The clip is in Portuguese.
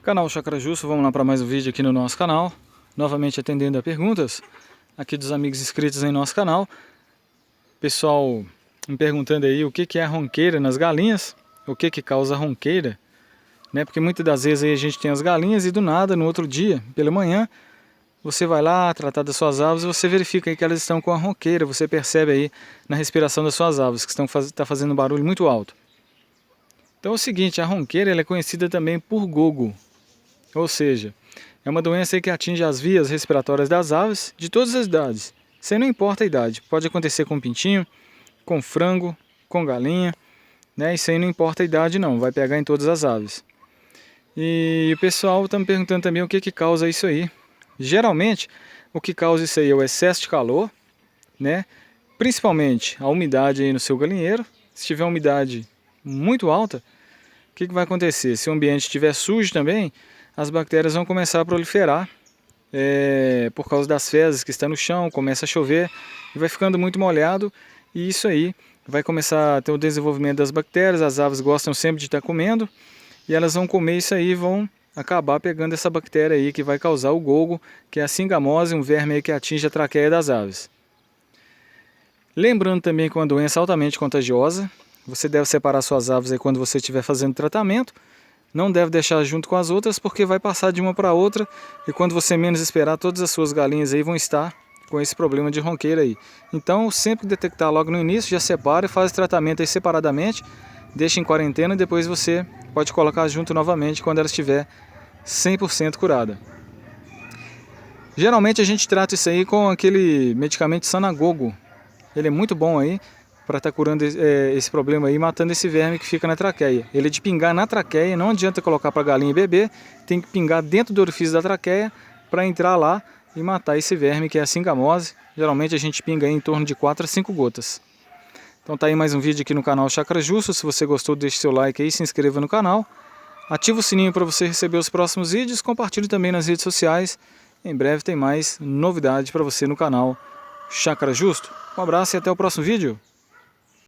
Canal Chácara Justo, vamos lá para mais um vídeo aqui no nosso canal. Novamente atendendo a perguntas aqui dos amigos inscritos em nosso canal. Pessoal me perguntando aí o que é a ronqueira nas galinhas, o que causa ronqueira, né? Porque muitas das vezes aí a gente tem as galinhas e do nada, no outro dia, pela manhã, você vai lá tratar das suas aves e você verifica aí que elas estão com a ronqueira, você percebe aí na respiração das suas aves que está fazendo um barulho muito alto. Então é o seguinte, a ronqueira ela é conhecida também por gogo. Ou seja, é uma doença que atinge as vias respiratórias das aves de todas as idades. Isso aí não importa a idade. Pode acontecer com pintinho, com frango, com galinha, né? Isso aí não importa a idade não, vai pegar em todas as aves. E o pessoal está me perguntando também o que causa isso aí. Geralmente, o que causa isso aí é o excesso de calor, né? Principalmente a umidade aí no seu galinheiro. Se tiver umidade muito alta, o que vai acontecer? Se o ambiente estiver sujo também, as bactérias vão começar a proliferar por causa das fezes que estão no chão, começa a chover e vai ficando muito molhado e isso aí vai começar a ter o desenvolvimento das bactérias. As aves gostam sempre de estar comendo e elas vão comer isso aí e vão acabar pegando essa bactéria aí que vai causar o gogo, que é a singamose, um verme aí que atinge a traqueia das aves. Lembrando também que é uma doença altamente contagiosa, você deve separar suas aves aí quando você estiver fazendo tratamento. Não deve deixar junto com as outras porque vai passar de uma para outra e quando você menos esperar, todas as suas galinhas aí vão estar com esse problema de ronqueira aí. Então, sempre que detectar logo no início, já separa e faz o tratamento aí separadamente, deixa em quarentena e depois você pode colocar junto novamente quando ela estiver 100% curada. Geralmente a gente trata isso aí com aquele medicamento Sanagogo. Ele é muito bom aí para estar curando esse problema aí, matando esse verme que fica na traqueia. Ele é de pingar na traqueia, não adianta colocar para a galinha beber, tem que pingar dentro do orifício da traqueia para entrar lá e matar esse verme que é a singamose. Geralmente a gente pinga aí em torno de 4 a 5 gotas. Então tá aí mais um vídeo aqui no canal Chácara Justo. Se você gostou, deixe seu like aí, se inscreva no canal. Ativa o sininho para você receber os próximos vídeos, compartilhe também nas redes sociais. Em breve tem mais novidade para você no canal Chácara Justo. Um abraço e até o próximo vídeo.